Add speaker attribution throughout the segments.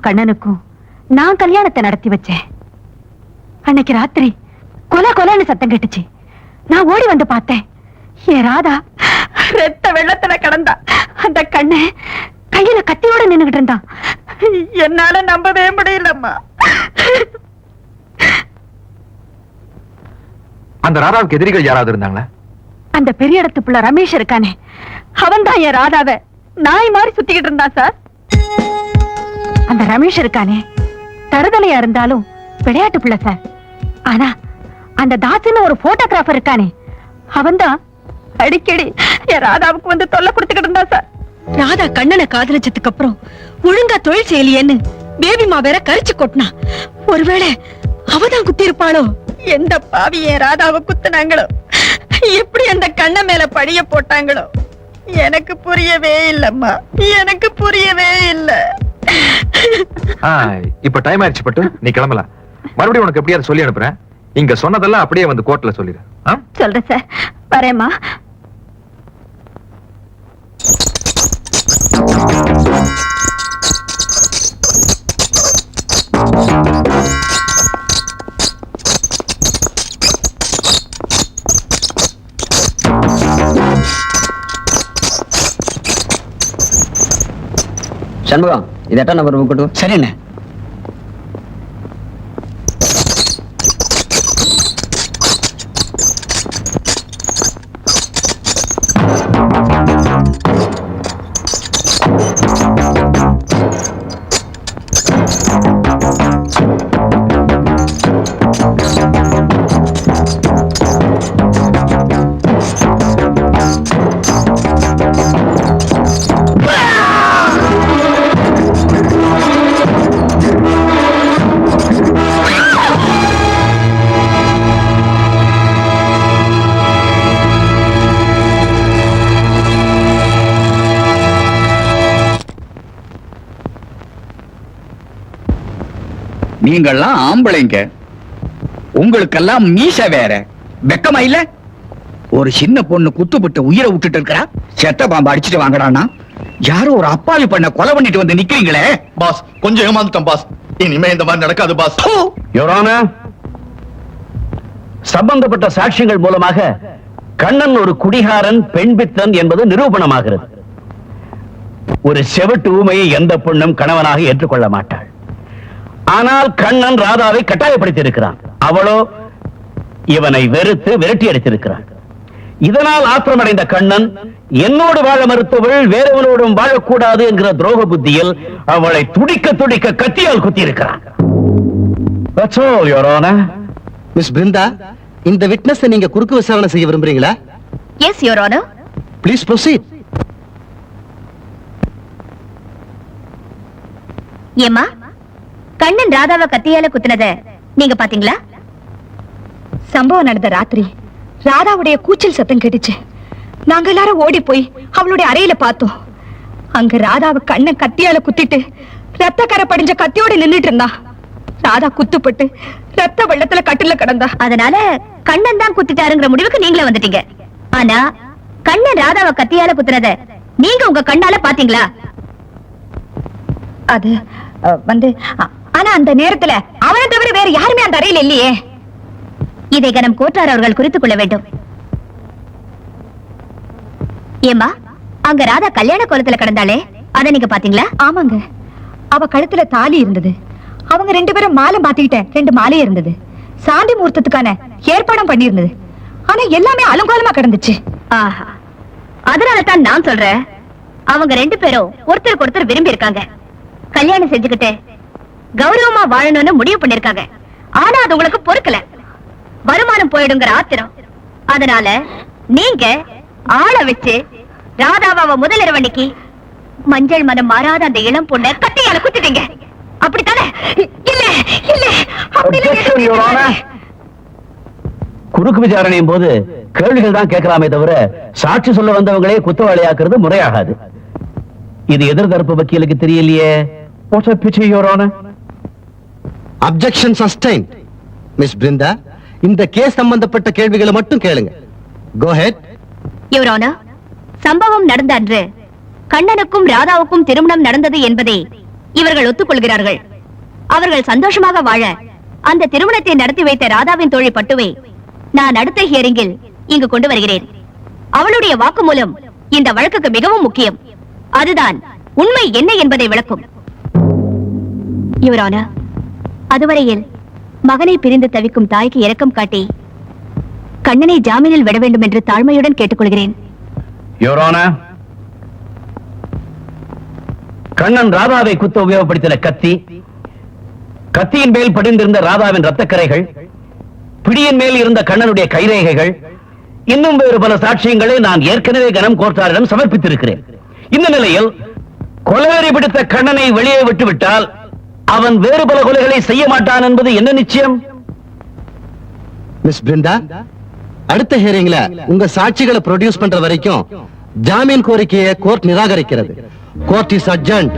Speaker 1: கண்ணனுக்கும் நான் கல்யாணத்தை நடத்தி வச்சேன். அன்னைக்கு ராத்திரி கொலை கொலைன்னு சத்தம் கேட்டுச்சு. நான் ஓடி வந்து பார்த்தேன். என் ராதா ரத்த வெள்ளத்துல கிடந்தா. அந்த கண்ணை கையில கத்தியோட நின்னுகிட்டு இருந்தான். என்னால நம்பவே முடியலம்மா.
Speaker 2: அந்த ராதாவுக்கு எதிரிகள் யாராவது இருந்தாங்களா?
Speaker 1: அந்த பெரிய இடத்து புள்ள ரமேஷ் இருக்கானே, அவன் தான் என் ராதாவை நாய் மாதிரி சுத்திக்கிட்டு இருந்தான் சார். அந்த ரமேஷ் இருக்கானே தருதலையா இருந்தாலும் விளையாட்டு பிள்ளை சார். ஆனா அந்த தாசுன்னு ஒரு போட்டோகிராஃபர் இருக்கானே, அவன் தான் அடிக்கடி என் ராதாவுக்கு வந்து தொல்லை கொடுத்துக்கிட்டு இருந்தா சார். ராதா கண்ணனை காதலிச்சதுக்கு அப்புறம் ஒழுங்கா தொழில் செய்யலையேன்னு பேபிமா வேற கரிச்சு கொட்டினா. ஒருவேளை அவதான் குத்தி இருப்பாளோ? எந்த பாவி என் ராதாவை குத்துனாங்களோ, எப்படி அந்த கண்ண மேல பழிய போட்டாங்களோ எனக்கு புரியவே இல்லம்மா, எனக்கு புரியவே இல்ல.
Speaker 2: இப்ப டைம் ஆயிடுச்சு பட்டு, நீ கிளம்பலாம். மறுபடியும் உனக்கு எப்படியாவது சொல்லி அனுப்புறேன். இங்க சொன்னதெல்லாம் அப்படியே வந்து கோர்ட்ல சொல்லிடு.
Speaker 1: சொல்றேன் சார், வரேம்மா.
Speaker 3: சண்முகம், இது 8ஆம் நம்பர் புக். சரிண்ணே.
Speaker 4: நீங்கெல்லாம் ஆம்பளைங்க, உங்களுக்கெல்லாம் மீச வேற, வெக்கமா இல்ல? ஒரு சின்ன பொண்ணு குத்துப்பட்டு உயிரை விட்டுட்டு இருக்கா. செத்த பாம்பு அடிச்சுட்டு வாங்கடானா யாரோ ஒரு அப்பாவி பண்ண கொலை பண்ணிட்டு வந்து நிக்கிறீங்களே.
Speaker 5: பாஸ், கொஞ்சம் ஏமாந்துட்டோம் பாஸ். இனிமே இந்த மாதிரி நடக்காது பாஸ்.
Speaker 6: சம்பந்தப்பட்ட சாட்சியங்கள் மூலமாக கண்ணன் ஒரு குடிகாரன், பெண் பித்தன் என்பது நிரூபணமாகிறது. ஒரு செவிட்டு ஊமையை எந்த பெண்ணும் கணவனாக ஏற்றுக்கொள்ள மாட்டாள். ஆனால் கண்ணன் ராதாவை கட்டாயப்படுத்தி இருக்கிறான். அவளோ இவனை வெறுத்து விரட்டி அடித்திருக்கிறான். இதனால் ஆத்திரமடைந்த கண்ணன் என்னோடு வாழ மறுத்தவள் வேறவனோடும் வாழக்கூடாது என்கிற துரோக புத்தியில் அவளை துடிக்க துடிக்க கத்தியால் குத்தி இருக்கிறான்.
Speaker 7: மிஸ் பிருந்தா, இந்த விட்னஸ் நீங்க குறுக்கு விசாரணை செய்ய விரும்புறீங்களா?
Speaker 1: Yes your honour.
Speaker 7: Please proceed.
Speaker 1: ஏமா, கண்ணன் ராதாவை கத்தியால குத்துனத நீங்க பாத்தீங்களா? சம்பவம் நடந்த ராத்திரி ராதாவுடைய கூச்சல் சத்தம் கேட்டுச்சு. நாங்க எல்லாரும் ஓடி போய் அவளுடைய அறையில பார்த்தோம். அங்க ராதாவை கண்ணன் கத்தியால குத்திட்டு ரத்த கரை படிஞ்ச கத்தியோட நின்னுட்டு இருந்தா. ராதா குத்துப்பட்டு ரத்த வெள்ளத்துல கட்டில கிடந்தா. அதனால கண்ணன் தான் குத்திட்டாருங்கிற முடிவுக்கு நீங்களே வந்துட்டீங்க. ஆனா கண்ணன் ராதாவை கத்தியால குத்துனத நீங்க உங்க கண்ணால பாத்தீங்களா? அது வந்து ஆனா அந்த நேரத்துல அவனை தவிர வேற யாருமே அந்த அறையில் இல்லையே. இதை கனம் கோட்டார் அவர்கள் குறித்துக் கொள்ள வேண்டும். ஏமா, அங்க ராதா கல்யாண கோலத்துல கிடந்தாலே, அதை நீங்க பாத்தீங்களா? ஆமாங்க, அவ கழுத்துல தாலி இருந்தது. அவங்க 2 பேரும் மாலை மாத்திக்கிட்ட 2 மாலை இருந்தது. சாந்தி முகூர்த்தத்துக்கான ஏற்பாடம் பண்ணி இருந்தது. ஆனா எல்லாமே அலங்கோலமா கிடந்துச்சு. ஆஹா, அதனால தான் நான் சொல்றேன், அவங்க 2 பேரும் ஒருத்தருக்கு ஒருத்தர் விரும்பி இருக்காங்க. கல்யாணம் செஞ்சுக்கிட்டு கௌரவமா வாழணும்னு முடிவு பண்ணிருக்காங்க. ஆனா அது உங்களுக்கு பொறுக்கல. வருமானம் போயிடுங்கிற ஆத்திரம். அதனால நீங்க ஆளை வச்சு ராதாவாவ முதலிரவன்னைக்கு மஞ்சள் மனம் மாறாத அந்த இளம் பொண்ணை கத்தியால குத்திட்டீங்க. அப்படித்தானே? இல்ல இல்ல,
Speaker 6: குறுக்கு விசாரணையும் போது கேள்விகள் தான் கேட்கலாமே தவிர சாட்சி சொல்ல வந்தவங்களே குத்தவாளியாக்குறது முறையாகாது. இது எதிர்தரப்பு வக்கீலுக்கு தெரியலையே.
Speaker 7: Objection sustained. மிஸ் பிருந்தா, இந்த கேஸ் சம்பந்தப்பட்ட கேள்விகளை மட்டும் கேளுங்க. Go ahead.
Speaker 1: யுவர் ஆனர், சம்பவம் நடந்த அன்று கண்ணனுக்கும் ராதாவுக்கும் திருமணம் நடந்தது என்பதை இவர்கள் ஒத்துக்கொள்கிறார்கள். அவர்கள் சந்தோஷமாக வாழ அந்த திருமணத்தை நடத்தி வைத்த ராதாவின் தோழி பட்டுவை நான் அடுத்த ஹியரிங்கில் இங்கு கொண்டு வருகிறேன். அவளுடைய வாக்குமூலம் இந்த வழக்குக்கு மிகவும் முக்கியம். அதுதான் உண்மை என்ன என்பதை விளக்கும். யுவர் ஆனர், அதுவரையில் மகனை பிரிந்து தவிக்கும் தாய்க்கு இரக்கம் காட்டி கண்ணனை ஜாமீனில் விட வேண்டும் என்று தாழ்மையுடன் கேட்டுக்கொள்கிறேன்.
Speaker 6: Your Honor, கண்ணன் ராதாவை குத்த உபயோகப்படுத்தின கத்தியின் மேல் படிந்திருந்த ராதாவின் ரத்தக்கரைகள், பிடியின் மேல் இருந்த கண்ணனுடைய கைரேகைகள், இன்னும் வேறு பல சாட்சியங்களை நான் ஏற்கனவே கனம் கோர்ட்டாரிடம் சமர்ப்பித்திருக்கிறேன். இந்த நிலையில் கொலைவெறி பிடித்த கண்ணனை வெளியே விட்டுவிட்டால் அவன் வேறு பல கொலைகளை செய்ய மாட்டான் என்பது என்ன நிச்சயம்?
Speaker 7: மிஸ் பிருந்தா, அடுத்த ஹியரிங்ல உங்க சாட்சிகளை ப்ரொடியூஸ் பண்ற வரைக்கும் ஜாமீன் கோரிக்கையை கோர்ட் நிராகரிக்கிறது. Court is adjourned.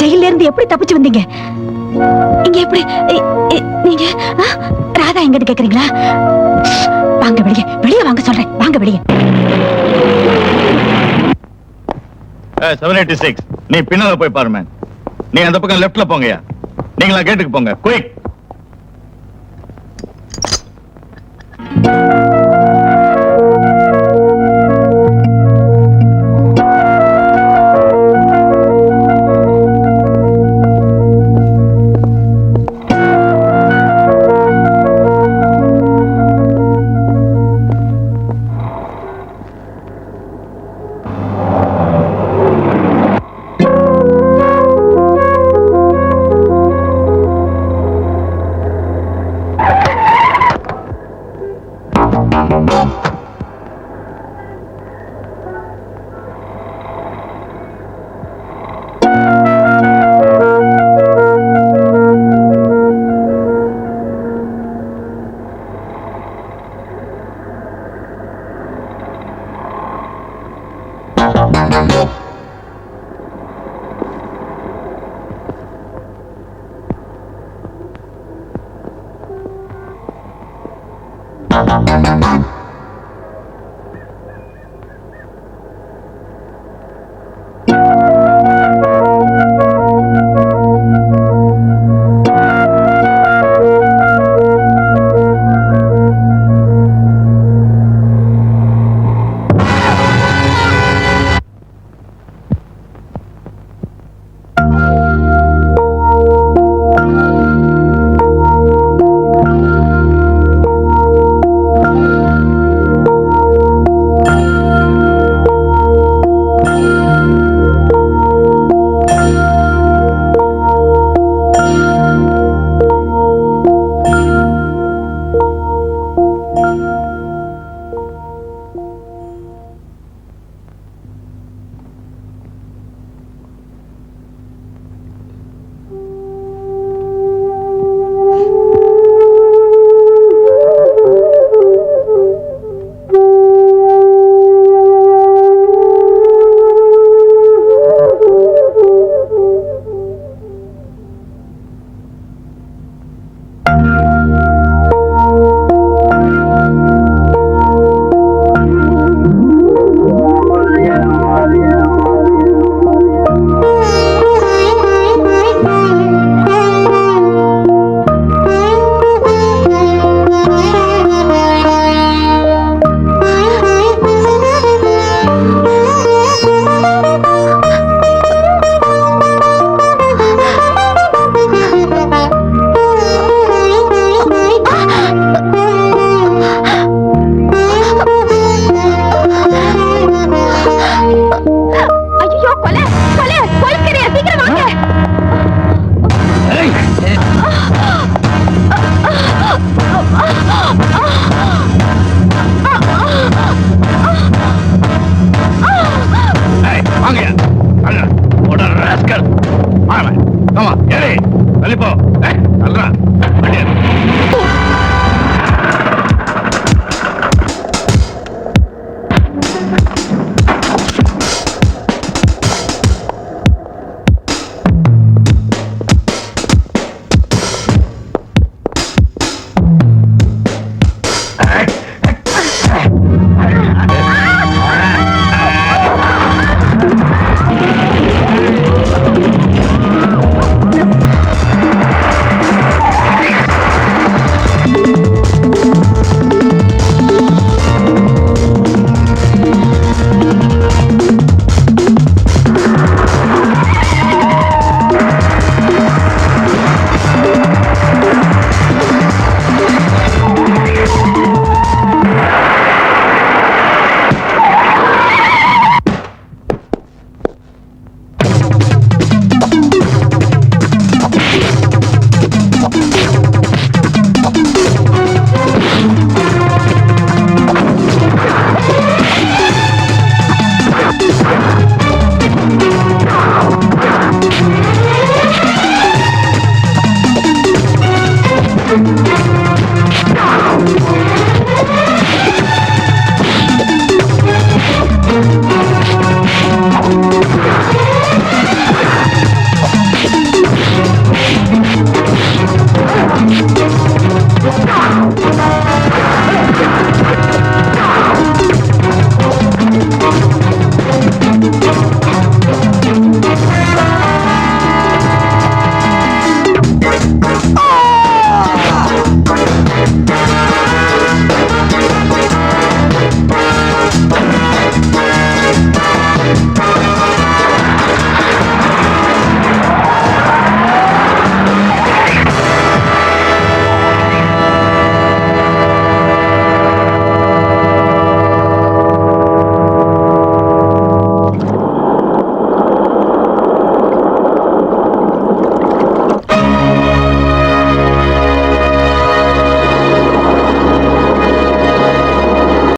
Speaker 1: ஜெயில இருந்து எப்படி தப்பிச்சு வந்தீங்க? இங்க எப்படி நீங்க ராதா எங்கன்னு கேக்குறீங்களா? வாங்க வெளியே, வெளியே வாங்க சொல்றேன், வாங்க வெளியே.
Speaker 5: 786 நீ பின்னால போய் பாரு மேன். நீ அந்த பக்கம் லெஃப்ட்ல போங்கயா. நீங்களா கேட்டுக்கு போங்க. குயிக்.